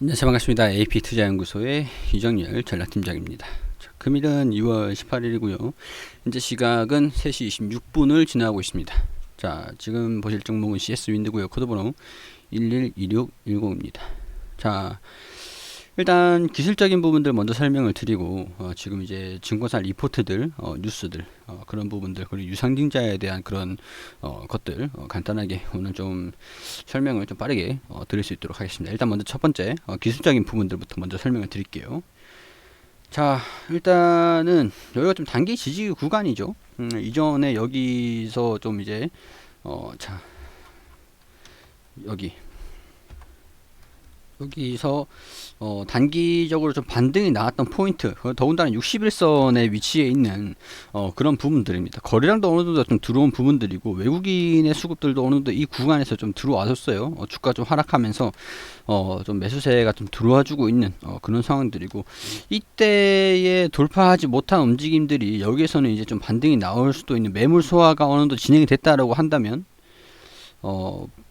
안녕하세요. 반갑습니다. AP투자연구소의 이정열 전략팀장입니다. 자, 금일은 2월 18일이고요. 현재 시각은 3시 26분을 지나고 있습니다. 자, 지금 보실 종목은 CS 윈드고요. 코드번호 112610입니다. 자, 일단 기술적인 부분들 먼저 설명을 드리고 지금 이제 증권사 리포트들, 뉴스들, 그런 부분들, 그리고 유상증자에 대한 그런 것들 간단하게 오늘 좀 설명을 좀 빠르게 드릴 수 있도록 하겠습니다. 일단 먼저 첫 번째 기술적인 부분들부터 먼저 설명을 드릴게요. 자, 일단은 여기가 좀 단기 지지 구간이죠. 이전에 여기서 좀 이제 자, 여기서 단기적으로 좀 반등이 나왔던 포인트, 더군다나 61선에 위치해 있는 그런 부분들입니다. 거래량도 어느 정도 좀 들어온 부분들이고, 외국인의 수급들도 어느 정도 이 구간에서 좀 들어와줬어요. 주가 좀 하락하면서 좀 매수세가 좀 들어와주고 있는 그런 상황들이고, 이때에 돌파하지 못한 움직임들이 여기에서는 이제 좀 반등이 나올 수도 있는, 매물 소화가 어느 정도 진행이 됐다라고 한다면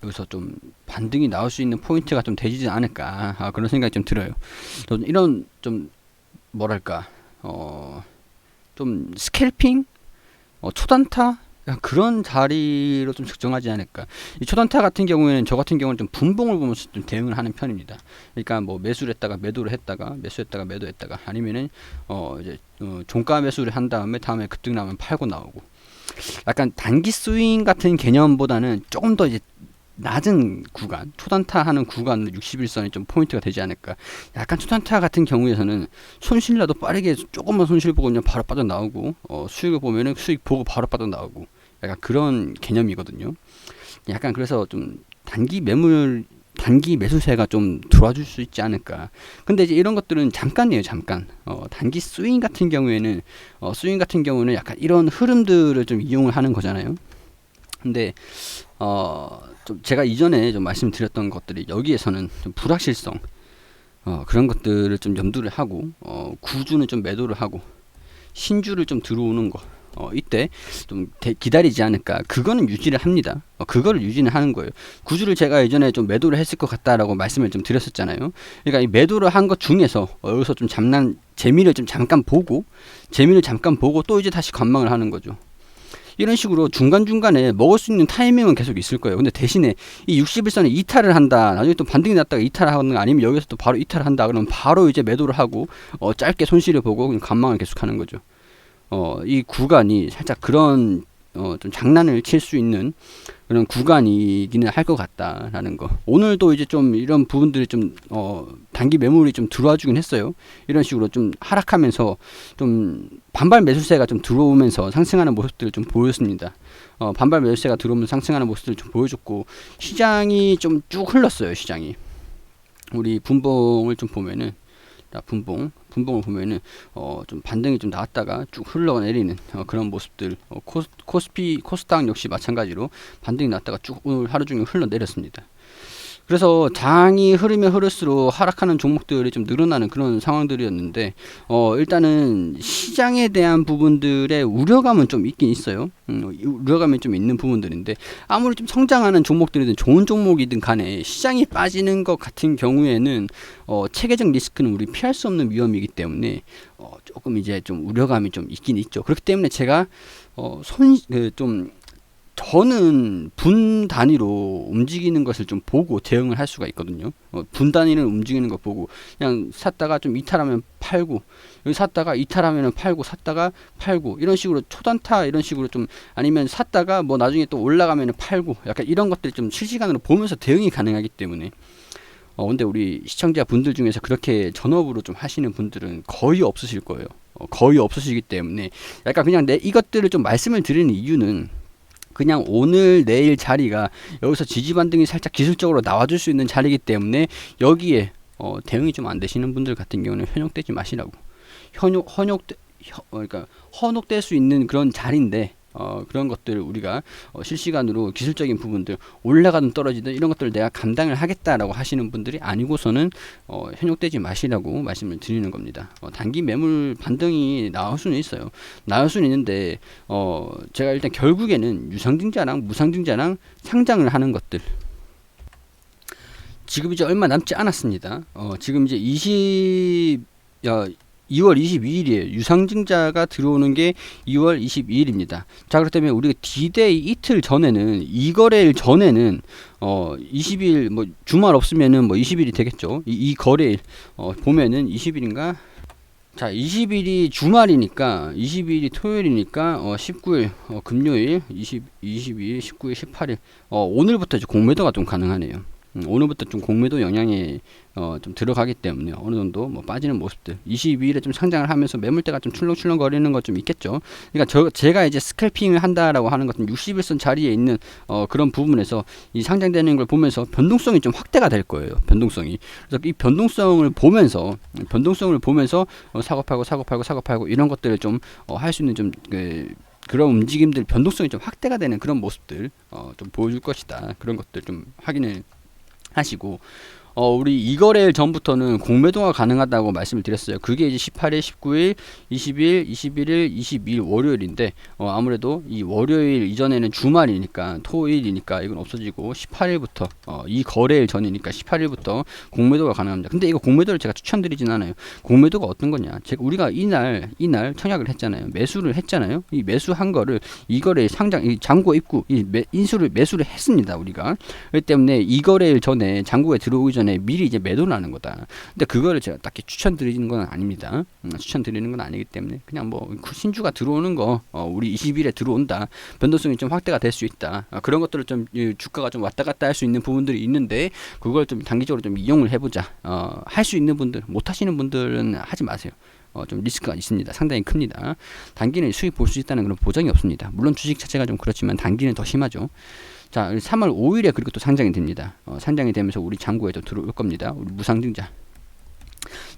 여기서 좀 반등이 나올 수 있는 포인트가 좀 되지 않을까, 그런 생각이 좀 들어요. 이런 좀 뭐랄까 좀 스캘핑, 초단타 그런 자리로 좀 적정하지 않을까. 이 초단타 같은 경우에는, 저 같은 경우는 좀 분봉을 보면서 좀 대응을 하는 편입니다. 그러니까 뭐 매수를 했다가 매도를 했다가 매수했다가 매도했다가, 아니면은 이제 종가 매수를 한 다음에 급등 나면 팔고 나오고, 약간 단기 스윙 같은 개념보다는 조금 더 이제 낮은 구간, 초단타 하는 구간 61선이 좀 포인트가 되지 않을까. 약간 초단타 같은 경우에서는 손실이라도 빠르게 조금만 손실 보고 그냥 바로 빠져나오고, 수익을 보면은 수익 보고 바로 빠져나오고, 약간 그런 개념이거든요. 약간 그래서 좀 단기 매수세가 좀 들어와 줄 수 있지 않을까. 근데 이제 이런 것들은 잠깐이에요, 잠깐. 단기 스윙 같은 경우는 약간 이런 흐름들을 좀 이용을 하는 거잖아요. 근데 좀 제가 이전에 좀 말씀드렸던 것들이, 여기에서는 좀 불확실성, 그런 것들을 좀 염두를 하고, 구주는 좀 매도를 하고, 신주를 좀 들어오는 거, 이때 좀 기다리지 않을까. 그거는 유지를 합니다. 그거를 유지는 하는 거예요. 구주를 제가 예전에 좀 매도를 했을 것 같다라고 말씀을 좀 드렸었잖아요. 그러니까 이 매도를 한 것 중에서 여기서 좀 재미를 잠깐 보고 또 이제 다시 관망을 하는 거죠. 이런 식으로 중간중간에 먹을 수 있는 타이밍은 계속 있을 거예요. 근데 대신에 이 61선에 이탈을 한다, 나중에 또 반등이 났다가 이탈을 하거나, 아니면 여기서 또 바로 이탈을 한다, 그러면 바로 이제 매도를 하고 짧게 손실을 보고 그냥 관망을 계속 하는 거죠. 이 구간이 살짝 그런 좀 장난을 칠 수 있는 그런 구간이기는 할 것 같다라는 거. 오늘도 이제 좀 이런 부분들이 좀 단기 매물이 좀 들어와 주긴 했어요. 이런 식으로 좀 하락하면서 좀 반발 매수세가 좀 들어오면서 상승하는 모습들을 좀 보였습니다. 반발 매수세가 들어오면서 상승하는 모습들을 좀 보여줬고, 시장이 좀 쭉 흘렀어요. 시장이, 우리 분봉을 좀 보면은, 분봉을 보면은 좀 반등이 좀 나왔다가 쭉 흘러내리는 그런 모습들. 코스닥 역시 마찬가지로 반등이 났다가 쭉 오늘 하루 종일 흘러내렸습니다. 그래서 장이 흐르면 흐를수록 하락하는 종목들이 좀 늘어나는 그런 상황들이었는데, 일단은 시장에 대한 부분들의 우려감은 좀 있긴 있어요. 우려감이 좀 있는 부분들인데, 아무리 좀 성장하는 종목들이든 좋은 종목이든 간에 시장이 빠지는 것 같은 경우에는 체계적 리스크는 우리 피할 수 없는 위험이기 때문에 조금 이제 좀 우려감이 좀 있긴 있죠. 그렇기 때문에 제가 저는 분 단위로 움직이는 것을 좀 보고 대응을 할 수가 있거든요. 분 단위를 움직이는 거 보고, 그냥 샀다가 좀 이탈하면 팔고, 여기 샀다가 이탈하면 팔고, 샀다가 팔고, 이런 식으로 초단타 이런 식으로 좀, 아니면 샀다가 뭐 나중에 또 올라가면 팔고, 약간 이런 것들이 좀 실시간으로 보면서 대응이 가능하기 때문에. 근데 우리 시청자 분들 중에서 그렇게 전업으로 좀 하시는 분들은 거의 없으실 거예요. 거의 없으시기 때문에 약간 그냥 이것들을 좀 말씀을 드리는 이유는, 그냥 오늘 내일 자리가 여기서 지지 반등이 살짝 기술적으로 나와줄 수 있는 자리이기 때문에, 여기에 대응이 좀 안 되시는 분들 같은 경우는 현혹되지 마시라고. 그러니까 현혹될 수 있는 그런 자리인데, 그런 것들을 우리가 실시간으로 기술적인 부분들, 올라가든 떨어지든 이런 것들을 내가 감당을 하겠다라고 하시는 분들이 아니고서는 현혹되지 마시라고 말씀을 드리는 겁니다. 단기 매물 반등이 나올 수는 있어요. 나올 수는 있는데, 제가 일단 결국에는 유상증자랑 무상증자랑 상장을 하는 것들, 지금 이제 얼마 남지 않았습니다. 지금 이제 2월 22일이에요. 유상증자가 들어오는 게 2월 22일입니다. 자, 그렇기 때문에 우리가 D-Day 이틀 전에는, 이 거래일 전에는 20일 뭐 주말 없으면은 뭐 20일이 되겠죠. 이 거래일 보면은 20일인가? 자, 20일이 주말이니까, 20일이 토요일이니까 19일 금요일, 22일, 19일, 18일 오늘부터 이제 공매도가 좀 가능하네요. 오늘부터 좀 공매도 영향에 좀 들어가기 때문에 어느 정도 뭐 빠지는 모습들, 22일에 좀 상장을 하면서 매물대가 좀 출렁출렁 거리는 것 좀 있겠죠. 그러니까 제가 이제 스캘핑을 한다라고 하는 것은 61선 자리에 있는 그런 부분에서 이 상장되는 걸 보면서 변동성이 좀 확대가 될 거예요. 변동성이. 그래서 이 변동성을 보면서 사고 팔고 이런 것들을 좀 할 수 있는 좀 그런 움직임들, 변동성이 좀 확대가 되는 그런 모습들 좀 보여줄 것이다. 그런 것들 좀 확인을 하시고, 우리 이거래일 전부터는 공매도가 가능하다고 말씀을 드렸어요. 그게 이제 18일, 19일, 20일, 21일, 22일 월요일인데 아무래도 이 월요일 이전에는 주말이니까, 토요일이니까 이건 없어지고 18일부터 이 거래일 전이니까 18일부터 공매도가 가능합니다. 근데 이거 공매도를 제가 추천드리진 않아요. 공매도가 어떤 거냐? 우리가 이날 청약을 했잖아요. 매수를 했잖아요. 이 매수한 거를 이거래일 상장, 이 잔고 입구, 매수를 했습니다. 우리가. 그렇기 때문에 이거래일 전에 잔고에 들어오기 전에 미리 이제 매도를 하는 거다. 근데 그거를 제가 딱히 추천드리는 건 아닙니다. 추천드리는 건 아니기 때문에 그냥 뭐 신주가 들어오는 거, 우리 20일에 들어온다. 변동성이 좀 확대가 될 수 있다. 그런 것들을 좀 주가가 좀 왔다 갔다 할 수 있는 부분들이 있는데 그걸 좀 단기적으로 좀 이용을 해보자. 할 수 있는 분들, 못 하시는 분들은 하지 마세요. 좀 리스크가 있습니다. 상당히 큽니다. 단기는 수익 볼 수 있다는 그런 보장이 없습니다. 물론 주식 자체가 좀 그렇지만 단기는 더 심하죠. 자, 3월 5일에 그리고 또 상장이 됩니다. 상장이 되면서 우리 잔고에도 들어올 겁니다. 우리 무상증자.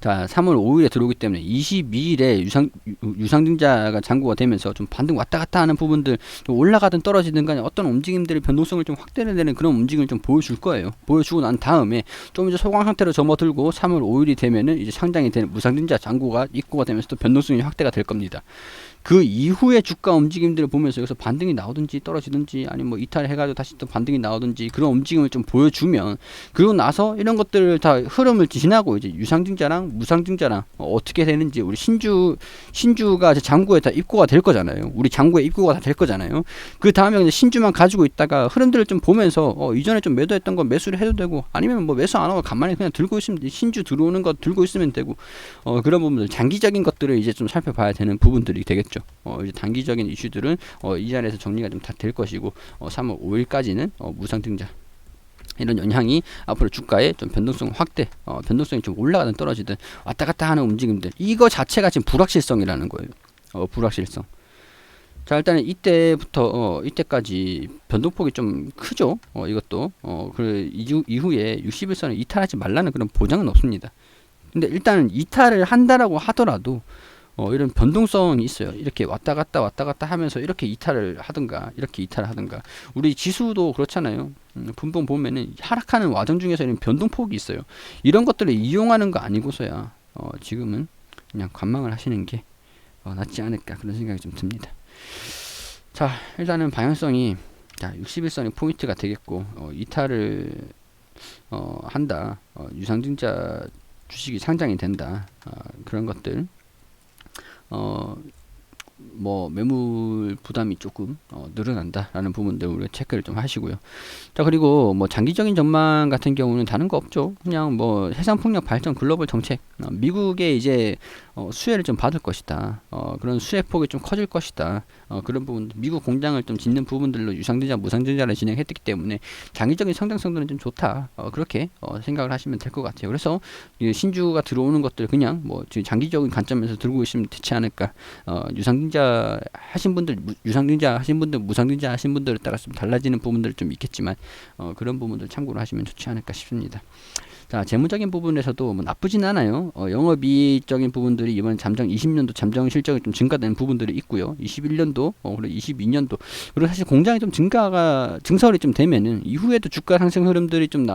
자, 3월 5일에 들어오기 때문에 22일에 유상증자가 잔고가 되면서 좀 반등 왔다 갔다 하는 부분들, 좀 올라가든 떨어지든 간에 어떤 움직임들의 변동성을 좀 확대되는 그런 움직임을 좀 보여줄 거예요. 보여주고 난 다음에 좀 이제 소강 상태로 접어들고 3월 5일이 되면은 이제 상장이 되는 무상증자 잔고가 입고가 되면서 또 변동성이 확대가 될 겁니다. 그 이후에 주가 움직임들을 보면서 여기서 반등이 나오든지 떨어지든지 아니면 뭐 이탈해가지고 다시 또 반등이 나오든지 그런 움직임을 좀 보여주면, 그리고 나서 이런 것들을 다 흐름을 지나고 이제 유상증자랑 무상증자랑 어떻게 되는지, 우리 신주가 잔고에 다 입고가 될 거잖아요. 우리 잔고에 입고가 다 될 거잖아요. 그 다음에 이제 신주만 가지고 있다가 흐름들을 좀 보면서 이전에 좀 매도했던 건 매수를 해도 되고, 아니면 뭐 매수 안 하고 가만히 그냥 들고 있으면, 신주 들어오는 거 들고 있으면 되고, 그런 부분들, 장기적인 것들을 이제 좀 살펴봐야 되는 부분들이 되겠죠. 이제 단기적인 이슈들은 이 자리에서 정리가 좀 다 될 것이고, 3월 5일까지는 무상증자, 이런 영향이 앞으로 주가의 좀 변동성 확대, 변동성이 좀 올라가든 떨어지든 왔다 갔다 하는 움직임들, 이거 자체가 지금 불확실성이라는 거예요. 불확실성. 자, 일단은 이때까지 변동폭이 좀 크죠. 이것도 이후에 60일선을 이탈하지 말라는 그런 보장은 없습니다. 근데 일단은 이탈을 한다라고 하더라도 이런 변동성이 있어요. 이렇게 왔다 갔다 하면서 이렇게 이탈을 하든가, 우리 지수도 그렇잖아요. 분봉 보면은 하락하는 과정 중에서 이런 변동폭이 있어요. 이런 것들을 이용하는 거 아니고서야 지금은 그냥 관망을 하시는 게 낫지 않을까, 그런 생각이 좀 듭니다. 자, 일단은 방향성이 61선이 포인트가 되겠고, 이탈을 한다, 유상증자 주식이 상장이 된다, 그런 것들, 뭐 매물 부담이 조금 늘어난다라는 부분들 우리가 체크를 좀 하시고요. 자, 그리고 뭐 장기적인 전망 같은 경우는 다른 거 없죠. 그냥 뭐 해상풍력 발전 글로벌 정책, 미국의 이제 수혜를 좀 받을 것이다. 그런 수혜 폭이 좀 커질 것이다. 그런 부분, 미국 공장을 좀 짓는 부분들로 유상증자, 무상증자를 진행했기 때문에 장기적인 성장성들은 좀 좋다. 그렇게 생각을 하시면 될 것 같아요. 그래서 신주가 들어오는 것들 그냥 뭐 장기적인 관점에서 들고 있으면 되지 않을까. 유상증자 하신 분들, 무상증자 하신 분들에 따라서 좀 달라지는 부분들 좀 있겠지만 그런 부분들 참고를 하시면 좋지 않을까 싶습니다. 자, 재무적인 부분에서도 뭐 나쁘진 않아요. 영업이익적인 부분들이 부분들이 이번 20년도 잠정 실적이 좀 증가되는 부분들이 있고요. 21년도, 그리고 22년도, 그리고 사실 공장이 좀 증설이 좀 되면은 이후에도 주가 상승 흐름들이 좀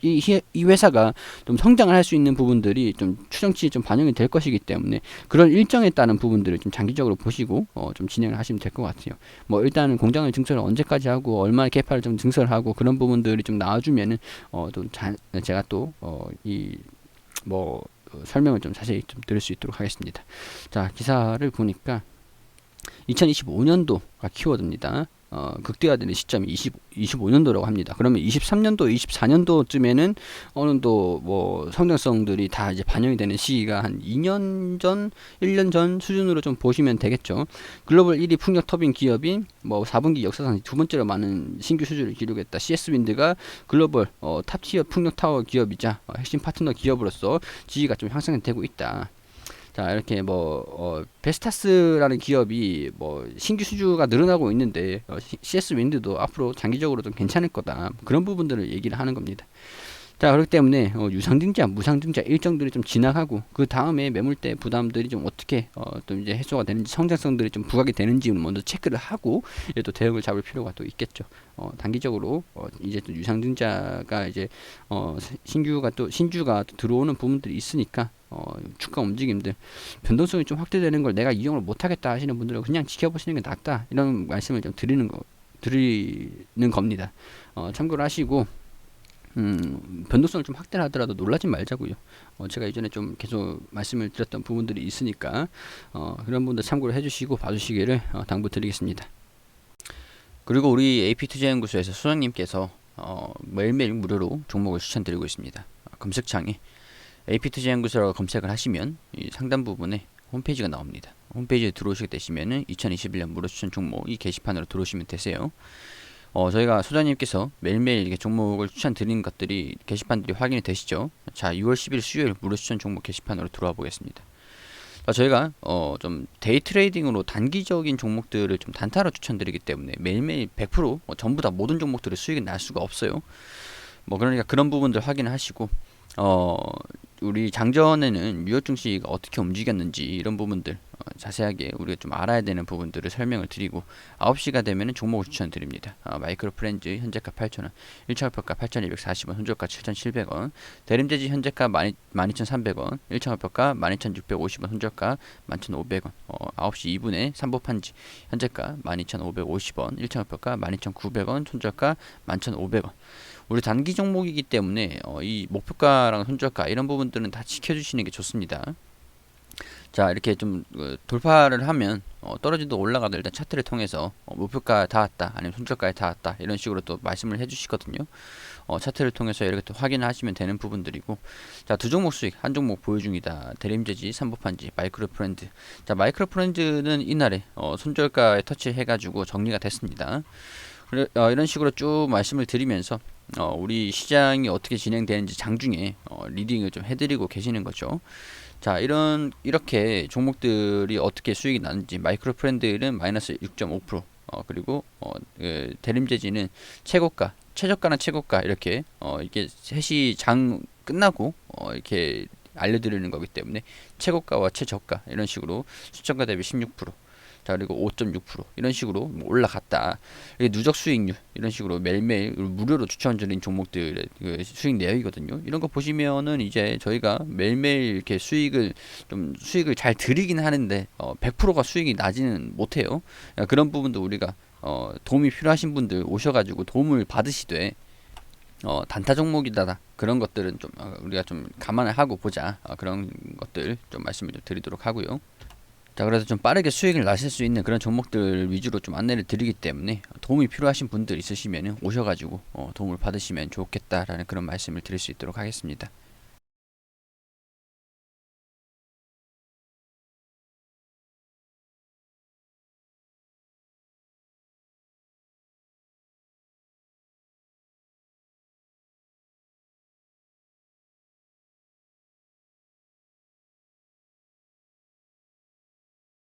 이 회사가 좀 성장을 할 수 있는 부분들이 좀 추정치에 좀 반영이 될 것이기 때문에 그런 일정에 따른 부분들을 좀 장기적으로 보시고 좀 진행을 하시면 될 것 같아요. 뭐 일단은 공장을 증설을 언제까지 하고 얼마나 캐파를 좀 증설하고 그런 부분들이 좀 나와주면은 제가 또 설명을 좀 자세히 좀 드릴 수 있도록 하겠습니다. 자, 기사를 보니까 2025년도가 키워드입니다. 극대화되는 시점이 25년도라고 합니다. 그러면 23년도, 24년도쯤에는 어느 정도 뭐 성장성들이 다 이제 반영이 되는 시기가 한 2년 전, 1년 전 수준으로 좀 보시면 되겠죠. 글로벌 1위 풍력 터빈 기업인 뭐 4분기 역사상 두 번째로 많은 신규 수주를 기록했다. CS 윈드가 글로벌 탑티어 풍력 타워 기업이자 핵심 파트너 기업으로서 지위가 좀 향상되고 있다. 자, 이렇게 베스타스라는 기업이 신규 수주가 늘어나고 있는데 CS 윈드도 앞으로 장기적으로 좀 괜찮을 거다. 그런 부분들을 얘기를 하는 겁니다. 자, 그렇기 때문에 유상증자, 무상증자 일정들이 좀 지나가고 그 다음에 매물대 부담들이 좀 어떻게 또 이제 해소가 되는지, 성장성들이 좀 부각이 되는지 먼저 체크를 하고 이제 또 대응을 잡을 필요가 또 있겠죠. 단기적으로 이제 또 유상증자가 이제 신주가 또 들어오는 부분들이 있으니까 주가 움직임들 변동성이 좀 확대되는 걸 내가 이용을 못하겠다 하시는 분들은 그냥 지켜보시는 게 낫다, 이런 말씀을 좀 드리는 겁니다. 참고를 하시고 변동성을 좀 확대를 하더라도 놀라지 말자고요. 제가 이전에 좀 계속 말씀을 드렸던 부분들이 있으니까 그런 분들 참고를 해주시고 봐주시기를 당부드리겠습니다. 그리고 우리 AP투자연구소에서 소장님께서 매일매일 무료로 종목을 추천드리고 있습니다. 검색창에 AP투자연구소라고 검색을 하시면 이 상단 부분에 홈페이지가 나옵니다. 홈페이지에 들어오시게 되시면은 2021년 무료 추천 종목 이 게시판으로 들어오시면 되세요. 저희가 소장님께서 매일매일 이렇게 종목을 추천드리는 것들이 게시판들이 확인이 되시죠? 자, 6월 10일 수요일 무료 추천 종목 게시판으로 들어와 보겠습니다. 저희가 좀 데이 트레이딩으로 단기적인 종목들을 좀 단타로 추천드리기 때문에 매일매일 100% 전부 다 모든 종목들의 수익이 날 수가 없어요. 그러니까 그런 부분들 확인을 하시고 우리 장전에는 뉴욕 증시가 어떻게 움직였는지 이런 부분들 자세하게 우리가 좀 알아야 되는 부분들을 설명을 드리고 9시가 되면은 종목을 추천드립니다. 마이크로 프렌즈 현재가 8,000원, 1차 목표가 8,240원, 손절가 7,700원, 대림재지 현재가 12,300원, 1차 목표가 12,650원, 손절가 11,500원, 9시 2분에 삼보판지 현재가 12,550원, 1차 목표가 12,900원, 손절가 11,500원. 우리 단기 종목이기 때문에 이 목표가랑 손절가 이런 부분들은 다 지켜주시는 게 좋습니다. 자, 이렇게 좀 돌파를 하면 떨어지도 올라가도 일단 차트를 통해서 목표가 닿았다, 아니면 손절가에 닿았다, 이런 식으로 또 말씀을 해주시거든요. 차트를 통해서 이렇게 또 확인하시면 되는 부분들이고, 자, 두 종목 수익 한 종목 보유 중이다. 대림재지, 삼보판지, 마이크로 프렌즈. 자, 마이크로 프렌즈는 이날에 손절가에 터치해가지고 정리가 됐습니다. 이런 식으로 쭉 말씀을 드리면서 우리 시장이 어떻게 진행되는지 장중에 리딩을 좀 해드리고 계시는 거죠. 자, 이렇게 종목들이 어떻게 수익이 나는지, 마이크로 프렌드는 마이너스 6.5%, 그리고 대림재지는 최저가나 최고가 이렇게 이게 셋이 장 끝나고 이렇게 알려드리는 거기 때문에 최고가와 최저가 이런 식으로 수천가 대비 16%. 자, 그리고 5.6% 이런 식으로 올라갔다. 누적 수익률 이런 식으로 매일매일 무료로 추천드린 종목들의 수익 내역이거든요. 이런 거 보시면은 이제 저희가 매일매일 이렇게 수익을 잘 드리긴 하는데 100%가 수익이 나지는 못해요. 그런 부분도 우리가 도움이 필요하신 분들 오셔가지고 도움을 받으시되 단타 종목이다 그런 것들은 좀 우리가 좀 감안을 하고 보자, 그런 것들 좀 말씀을 좀 드리도록 하고요. 자, 그래서 좀 빠르게 수익을 나실 수 있는 그런 종목들 위주로 좀 안내를 드리기 때문에 도움이 필요하신 분들 있으시면 오셔가지고 도움을 받으시면 좋겠다라는 그런 말씀을 드릴 수 있도록 하겠습니다.